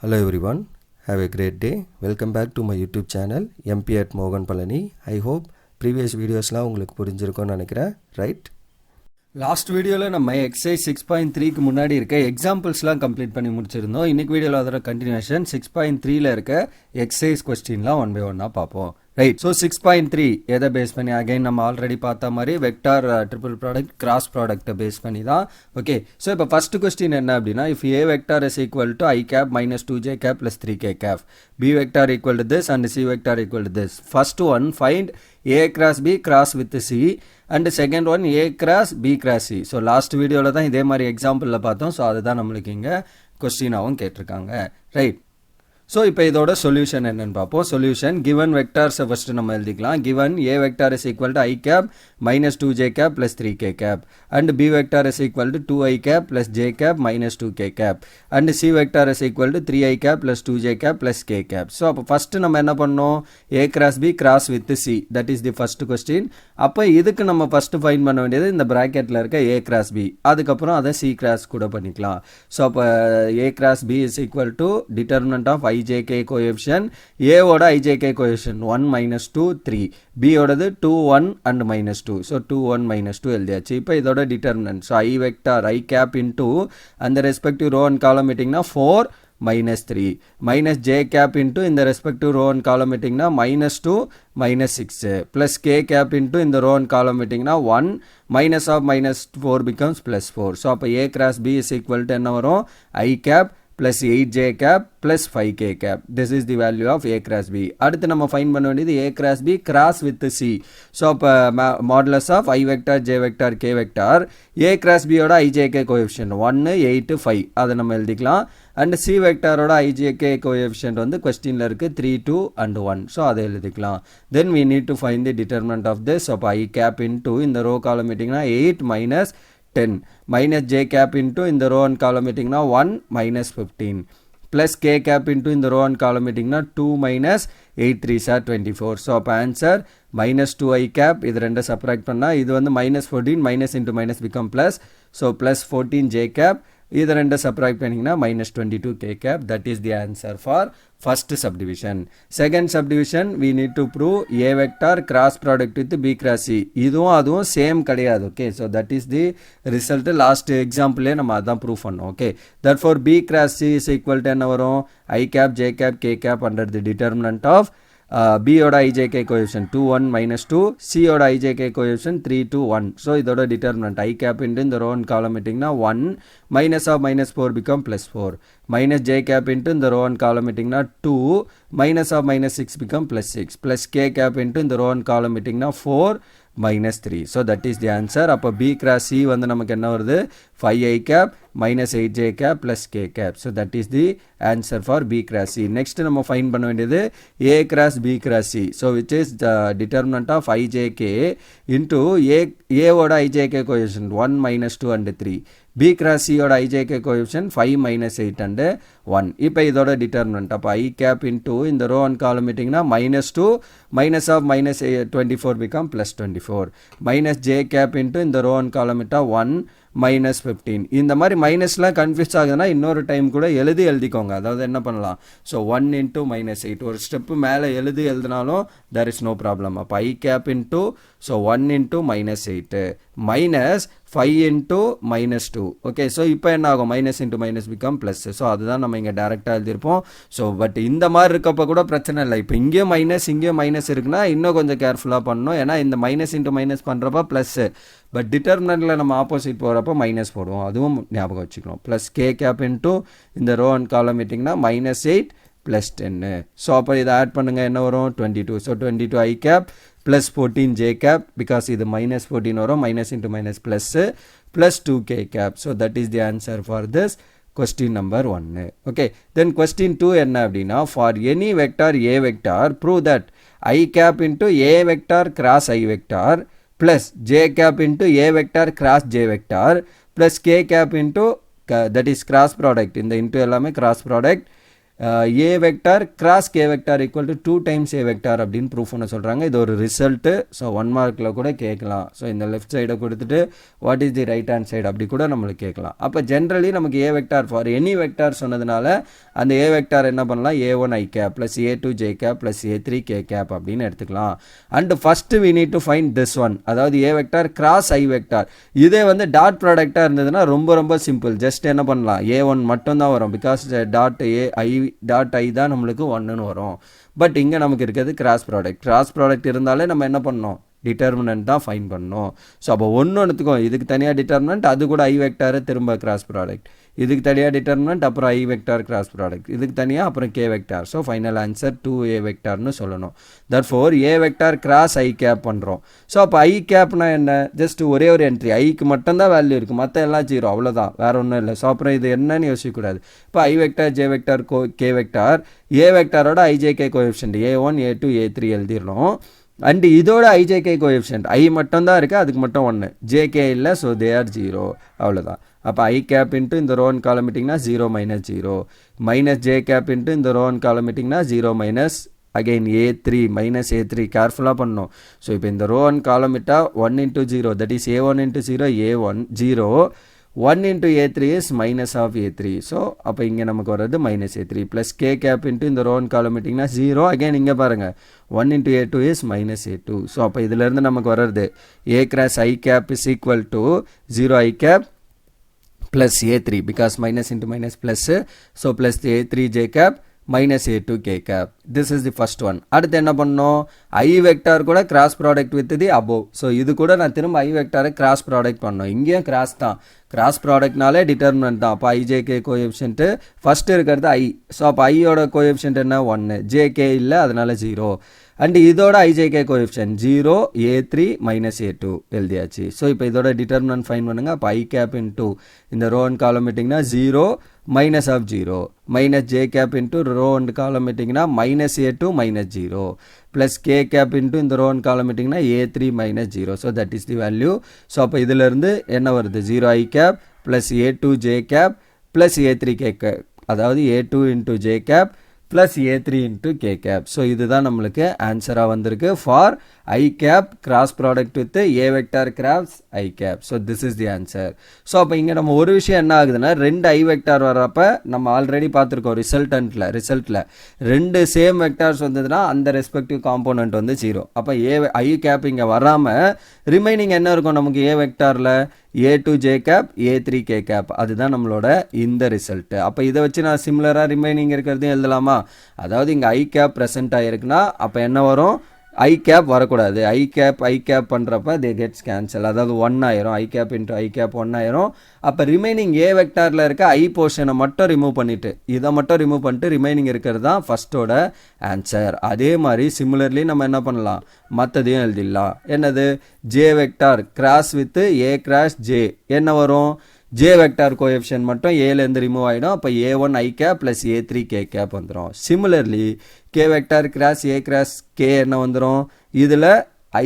Hello everyone, have a great day. Welcome back to my YouTube channel MP at Mogan Palani. I hope previous videosலாம் உங்களுக்கு புரிஞ்சிருக்கும்னு நினைக்கிறேன், right? Last வீடியோவில் நம்ம exercise 6.3க்கு முன்னாடி இருக்க எக்ஸாம்பிள்ஸ்லாம் complete பண்ணி முடிச்சிருந்தோம். இன்றைக்கி வீடியோவில் அதோட கண்டினியூஷன் 6.3ல இருக்க எக்ஸசைஸ் கொஸ்டின்லாம் ஒன் பை ஒன்னாக பார்ப்போம். ரைட், ஸோ 6.3 எதை பேஸ் பண்ணி அகைன் நம்ம ஆல்ரெடி பார்த்த மாதிரி வெக்டார் ட்ரிபிள் ப்ராடக்ட் கிராஸ் ப்ராடக்ட்டை பேஸ் பண்ணி தான். ஓகே, ஸோ இப்போ ஃபஸ்ட்டு கொஸ்டின் என்ன அப்படின்னா, if A vector is equal to i cap minus 2j cap plus 3k cap, B vector equal to this and C vector equal to this. First one find A cross B cross with C and second one A cross B cross C. So last வீடியோவில் தான் இதே மாதிரி எக்ஸாம்பிளில் பார்த்தோம். So அதுதான் நம்மளுக்கு இங்கே கொஸ்டினாகவும் கேட்டிருக்காங்க. Right, so இப்போ இதோட சொல்யூஷன் என்னன்னு பார்ப்போம். சொல்யூஷன் கிவன் வெக்டார்ஸை ஃபஸ்ட்டு நம்ம எழுதிக்கலாம். Given A vector is equal to i cap minus 2j cap plus 3k cap and B vector is equal to 2i cap plus j cap minus 2k cap and C vector is equal to 3i cap plus 2j cap plus k cap. So அப்போ first நம்ம என்ன பண்ணோம், A cross B cross with C, that is the first question. அப்போ இதுக்கு நம்ம first find பண்ண வேண்டியது இந்த ப்ராக்கெட்டில் இருக்க ஏ கிராஸ் பி, அதுக்கப்புறம் அதை சி கிராஸ் கூட பண்ணிக்கலாம். ஸோ அப்போ a cross b is equal to determinant of ijk coefficient, a ஓட ijk கோஎஃபிஷியன்ட் 1 minus 2 3, b ஓடது 2 1 and minus 2. ஸோ 2 1 minus 2 எழுதியாச்சு. இப்போ இதோட determinant, so i vector i cap into அந்த ரெஸ்பெக்டிவ் ரோ அண்ட் காலம் இட்டிங்கன்னா 4 minus 3 minus j cap into in the respective row and column இட்டிங்கன்னா minus 2 minus 6 plus k cap into in the row and column இட்டிங்கன்னா 1 minus of minus 4 becomes plus 4. So அப்போ a cross b is equal to என்ன வரும், i cap plus 8j cap plus 5k cap. This is the value of a cross b. அடுத்து நம்ம find பண்ண வேண்டியது a cross b cross with c. So அப்போ modulus of i vector j vector k vector, a cross b ஓட ijk coefficient 1 8 5 அதை நம்ம எழுதிக்கலாம். And c வெக்டாரோட ijk கோஎஃபிஷியன்ட் வந்து கொஸ்டினில் இருக்குது 3 2 and 1. ஸோ அதை எழுதிக்கலாம். தென் we need to find the determinant of this. அப்போ i cap into இந்த ரோ காலம் இட்டிங்கன்னா 8 minus 10 minus j cap into in the row and column இட்டிங்கன்னா 1 minus 15 plus k cap into in the row and column இட்டிங்கன்னா 2 minus 8 3s are 24. So அப்போ answer minus 2i cap, இது ரெண்டை subtract பண்ணால் இது வந்து minus 14 minus into minus become plus. So plus 14j cap, இது ரெண்டை subtract பண்ணிங்கன்னா minus 22k cap. That is the answer for first subdivision. Second subdivision we need to prove a vector cross product with b cross c. இதுவும் அதுவும் same கிடையாது. Okay, so that is the result. Last எக்ஸாம்பிளே நம்ம அதான் prove பண்ணோம். Okay, therefore b cross c is equal to என்ன வரும், i cap j cap k cap under the determinant of b ஓட ijk கோஎஃபிஷியன்ட் 2 1 minus 2, c ஓட ijk coefficient 3 2 1. So இதோட determinant i cap into இந்த row and column இட்டிங்கன்னா 1 minus of minus 4 become plus 4 minus j cap into இந்த row and column இட்டிங்கன்னா 2 minus of minus 6 become plus 6 plus k cap into இந்த row and column இட்டிங்கன்னா 4 minus 3. So that is the answer. அப்போ b cross c வந்து நமக்கு என்ன வருது, 5i cap minus 8j cap plus k cap. So that is the answer for b cross c. Next நம்ம find பண்ண வேண்டியது a cross b cross c. So which is the determinant of ijk into a ஓட ijk coefficient 1 minus 2 and 3, b cross c ஓட ijk coefficient 5 minus 8 and 1. இப்போ இதோட determinant, அப்போ i cap into இந்த row and column இட்டிங்கன்னா minus 2 minus of minus 24 become plus 24 minus j cap into இந்த row and காலம் இட்டா 1 minus 15. இந்த மாதிரி மைனஸ்லாம் கன்ஃபியூஸ் ஆகுதுன்னா இன்னொரு டைம் கூட எழுதிக்கோங்க. அதாவது என்ன பண்ணலாம், ஸோ 1 into minus 8 ஒரு ஸ்டெப்பு மேலே எழுதினாலும் there is no problem. அப்போ i cap into so 1 into minus 8 minus 5 into minus 2. Okay, so இப்போ என்ன ஆகும், minus into minus become plus. So அதுதான் நம்ம இங்கே டேரெக்டாக எழுதியிருப்போம். ஸோ பட் இந்த மாதிரி இருக்கப்போ கூட பிரச்சனை இல்லை. இப்போ இங்கேயும் மைனஸ் இருக்குன்னா இன்னும் கொஞ்சம் கேர்ஃபுல்லாக பண்ணணும். ஏன்னா இந்த மைனஸ் இன்ட்டு மைனஸ் பண்ணுறப்ப ப்ளஸ்ஸு, பட் டிட்டர்மினன்ட்டில் நம்ம ஆப்போசிட் போகிறப்போ மைனஸ் போடுவோம். அதுவும் ஞாபகம் வச்சுக்கணும். ப்ளஸ் கே கேப் இன்ட்டு இந்த ரோ அண்ட் காலம் இட்டிங்கன்னா minus 8 plus 10. ஸோ அப்போ இதை ஆட் பண்ணுங்கள், என்ன வரும் 22. So 22 i cap plus 14 j cap, because இது minus 14 வரும், minus into minus plus plus 2k cap. So that is the answer for this question number 1. Okay, then question 2 என்ன அப்படின்னா, for any vector a vector prove that i cap into a vector cross i vector plus j cap into a vector cross j vector plus k cap into that is cross product, இந்த into எல்லாமே cross product A vector cross K vector equal to 2 times A vector அப்படின்னு proof பண்ண சொல்கிறாங்க. இது ஒரு result. So 1 மார்க்கில் கூட கேட்கலாம். ஸோ இந்த லெஃப்ட் சைடை கொடுத்துட்டு what is the right hand side அப்படி கூட நம்மளுக்கு கேட்கலாம். அப்போ ஜென்ரலி நமக்கு A vector for any vector சொன்னதுனால அந்த ஏ வெக்டார் என்ன பண்ணலாம், A1 i cap plus A2 j cap plus A3 k cap அப்படின்னு எடுத்துக்கலாம். And first we need to find this one, அதாவது A vector cross i vector. இதே வந்து dot ப்ராடக்டாக இருந்ததுன்னா ரொம்ப ரொம்ப சிம்பிள். ஜஸ்ட் என்ன பண்ணலாம், A1 மட்டும் தான் வரும். பிகாஸ் டாட் ஐ தான் நம்மளுக்கு 1ன்னு வரும். பட் இங்கே நமக்கு இருக்கிறது கிராஸ் ப்ராடக்ட் இருந்தாலே நம்ம என்ன பண்ணோம், டிட்டர்மினன்ட் தான் ஃபைன் பண்ணணும். ஸோ அப்போ ஒன்றுத்துக்கும் இதுக்கு தனியாக டிட்டர்மினன்ட், அது கூட ஐ வெக்டாரு திரும்ப கிராஸ் ப்ராடக்ட், இதுக்கு தனியாக டிட்டர்மினன்ட், அப்புறம் ஐ வெக்டார் கிராஸ் ப்ராடக்ட், இதுக்கு தனியாக அப்புறம் K vector. So final answer 2a வெக்டார்னு சொல்லணும். தட்ஃபோர் ஏ வெக்டார் கிராஸ் ஐ கேப் பண்ணுறோம். ஸோ அப்போ ஐ கேப்னா என்ன, ஜஸ்ட் ஒரே ஒரு என்ட்ரி ஐக்கு மட்டும்தான் வேல்யூ இருக்குது, மற்ற எல்லாம் 0, அவ்வளோதான், வேறு ஒன்றும் இல்லை. ஸோ அப்புறம் இது என்னன்னு யோசிக்கக்கூடாது. இப்போ i vector j vector k vector, a வெக்டாரோட ijk coefficient A1 A2 A3 எழுதிடணும். அண்ட் இதோட ஐஜேகே கோஎஃபிஷியன்ட் ஐ மட்டும் தான் இருக்குது, அதுக்கு மட்டும் 1, ஜேகே இல்லை. ஸோ தே ஆர் 0, அவ்வளோதான். அப்போ ஐ கேப் இன்ட்டு இந்த ரோன் காலமிட்டிங்கன்னா 0 - 0 மைனஸ் ஜே கேப் இன்ட்டு இந்த ரோன் காலமிட்டிங்கன்னா 0 minus again A3 minus A3 கேர்ஃபுல்லாக பண்ணணும். ஸோ இப்போ இந்த ரோன் காலமிட்டா 1 × 0 that is A1 × 0 A1 0, 1 × A3 is minus of A3. So அப்போ இங்கே நமக்கு வர்றது minus A3 plus k cap into இந்த ரோன் காலமிட்டிங்கன்னா 0, அகெயின் இங்கே பாருங்கள் 1 × A2 is minus A2. So அப்போ இதிலேருந்து நமக்கு வர்றது A cross I cap is equal to 0 I cap plus A3 because minus into minus plus, so plus A3 j cap minus A2 k cap. This is the first one. அடுத்து என்ன பண்ணோம், I vector கூட cross product with the above. So இது கூட நான் திரும்ப I vector cross product பண்ணோம். இங்கேயும் கிராஸ் தான், கிராஸ் ப்ராடக்ட்னாலே டிட்டர்மினன்ட் தான். அப்போ ஐஜேகே கோஎஃபிஷியன்ட்டு ஃபஸ்ட்டு இருக்கிறது ஐ. ஸோ அப்போ ஐயோட கோஎஃபிஷியன்ட் என்ன 1, ஜேகே இல்லை அதனால் 0. அண்ட் இதோட ijk coefficient 0 A3 minus A2 எழுதியாச்சு. ஸோ இப்போ இதோட டிட்டர்மினன்ட் ஃபைன் பண்ணுங்கள். அப்போ ஐ கேப் இன்ட்டு இந்த ரோ அண்ட் காலம் இட்டிங்கன்னா 0 minus of 0 minus j cap into row and column இட்டிங்கன்னா minus A2 minus 0 plus k cap into இந்த ரோ அண்ட் காலம் இட்டிங்கன்னா A3 minus 0. So that is the value. So அப்போ இதிலிருந்து என்ன வருது, 0 i cap plus A2 j cap plus A3 k cap, அதாவது A2 into j cap plus A3 into K cap. So இதுதான் நம்மளுக்கு ஆன்சராக வந்திருக்கு for i cap cross product with A vector cross i cap. So this is the answer. ஸோ அப்போ இங்கே நம்ம ஒரு விஷயம் என்ன ஆகுதுன்னா, 2 ஐ வெக்டார் வரப்போ நம்ம ஆல்ரெடி பார்த்துருக்கோம் ரிசல்ட்டில் 2 சேம் வெக்டார்ஸ் வந்ததுன்னா அந்த ரெஸ்பெக்டிவ் காம்போனன்ட் வந்து 0. அப்போ ஐ கேப் இங்கே வராமல் ரிமைனிங் என்ன இருக்கும் நமக்கு ஏ வெக்டாரில், A2 j cap A3 k cap. அதுதான் நம்மளோட இந்த ரிசல்ட்டு. அப்போ இதை வச்சு நான் சிமிலராக ரிமைனிங் இருக்கிறதையும் எழுதலாமா, அதாவது இங்கே ஐ கேப் ப்ரெசென்ட் ஆகிருக்குன்னா அப்போ என்ன வரும், ஐ கேப் வரக்கூடாது. ஐ கேப் பண்ணுறப்ப தே கெட்ஸ் கேன்சல், அதாவது 1 ஆயிரும். ஐ கேப் இன்ட்டு ஐ கேப் 1 ஆயிரும். அப்போ ரிமைனிங் ஏ வெக்டாரில் இருக்க ஐ போர்ஷனை மட்டும் ரிமூவ் பண்ணிவிட்டு இதை மட்டும் ரிமூவ் பண்ணிட்டு ரிமைனிங் இருக்கிறது தான் ஃபஸ்ட்டோட ஆன்சர். அதே மாதிரி சிமிலர்லி நம்ம என்ன பண்ணலாம், மற்றதையும் எழுதிடலாம். என்னது, J vector cross with A cross J என்ன வரும், ஜே வெக்டார் கோஎஃபிஷியன்ட் மட்டும் ஏலேருந்து ரிமூவ் ஆகிடும். அப்போ A1 i cap plus A3 k cap வந்துடும். Similarly k vector cross a cross k என்ன வந்துடும், இதில் ஐ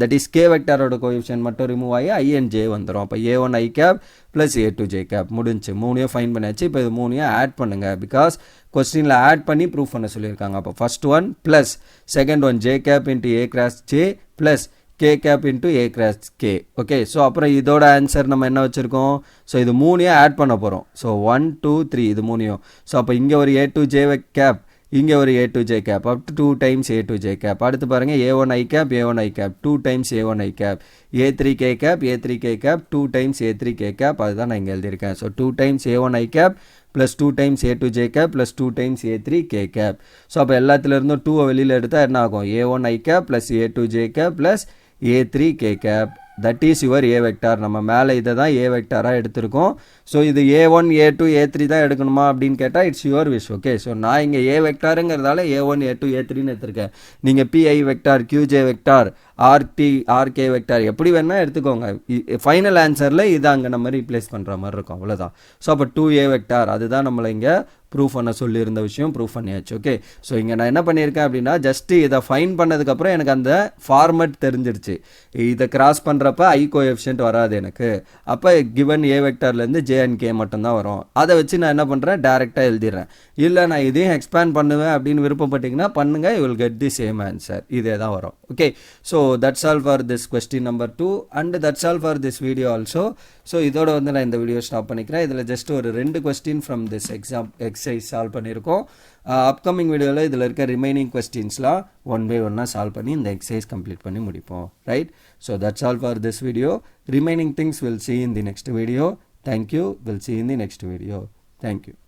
தட் இஸ் கே வெக்டாரோட கோஎஃபிஷியன்ட் மட்டும் ரிமூவ் ஆகி ஐ அண்ட் ஜே வந்துடும். அப்போ A1 i cap plus A2 j cap முடிஞ்சு. 3யும் ஃபைன் பண்ணியாச்சு. இப்போ இது 3யும் ஆட் பண்ணுங்கள், பிகாஸ் கொஸ்டினில் ஆட் பண்ணி ப்ரூஃப் பண்ண சொல்லியிருக்காங்க. அப்போ first one plus second one j cap into a cross J plus k cap into a cross K. Okay, so அப்புறம் இதோட ஆன்சர் நம்ம என்ன வச்சுருக்கோம், ஸோ இது 3யும் ஆட் பண்ண போகிறோம். ஸோ 1 2 3 இது 3யும். ஸோ அப்போ இங்கே ஒரு A2 ஜே கேப், இங்கே ஒரு A2 j cap, up to 2 times A2 j cap. அடுத்து பாருங்கள் A1 i cap A1 i cap 2 times A1 i cap, A3 k cap A3 k cap 2 times A3 k cap. அதுதான் நான் இங்கே எழுதியிருக்கேன். So 2 times A1 i cap plus 2 times A2 j cap plus 2 times A3 k cap. So அப்போ எல்லாத்துலேருந்தும் 2 வெளியில் எடுத்தால் என்ன ஆகும், A1 i cap plus A2 j cap plus A3 k cap. That is your A vector. நம்ம மேலே இதை தான் ஏ வெக்டாராக எடுத்திருக்கோம். ஸோ இது A1 A2 A3 தான் எடுக்கணுமா அப்படின்னு கேட்டால் it's your wish. Okay, so நான் இங்கே ஏ வெக்டாருங்கிறதால A1 A2 A3ன்னு எடுத்திருக்கேன். நீங்கள் PI vector QJ vector RK vector எப்படி வேணால் எடுத்துக்கோங்க. ஃபைனல் ஆன்சரில் இதை அங்கே நம்ம ரீப்ளேஸ் பண்ணுற மாதிரி இருக்கும், அவ்வளோதான். ஸோ அப்போ 2A வெக்டார் அதுதான் நம்மளை இங்கே ப்ரூஃப் பண்ண சொல்லியிருந்த விஷயம் ப்ரூஃப் பண்ணியாச்சு. ஓகே, ஸோ இங்கே நான் என்ன பண்ணியிருக்கேன் அப்படின்னா ஜஸ்ட்டு இதை ஃபைன் பண்ணதுக்கப்புறம் எனக்கு அந்த ஃபார்மட் தெரிஞ்சிருச்சு. இதை கிராஸ் பண்ணுறப்ப ஐ கோஎஃபிஷியன்ட் வராது எனக்கு, அப்போ கிவன் ஏ வெக்டர்லேருந்து ஜே அண்ட் கே மட்டும்தான் வரும். அதை வச்சு நான் என்ன பண்ணுறேன், டேரெக்டாக எழுதிடுறேன். இல்லை நான் இதையும் எக்ஸ்பேண்ட் பண்ணுவேன் அப்படின்னு விருப்பப்பட்டீங்கன்னா பண்ணுங்கள், you will get the same answer. இதே தான் வரும். Okay, so that's all for this question number 2 and that's all for this video also. So இதோட வந்து நான் இந்த வீடியோ ஸ்டாப் பண்ணிக்கிறேன். இதில் ஜஸ்ட் ஒரு 2 question from this exercise solve பண்ணியிருக்கோம். அப்கமிங் வீடியோவில் இதில் இருக்க ரிமைனிங் கொஸ்டின்ஸ்லாம் ஒன் பை ஒன்னாக சால்வ் பண்ணி இந்த எக்ஸசைஸ் கம்ப்ளீட் பண்ணி முடிப்போம். Right, so that's all for this video. Remaining things will see in the next video. Thank you. We'll see in the next video. Thank you.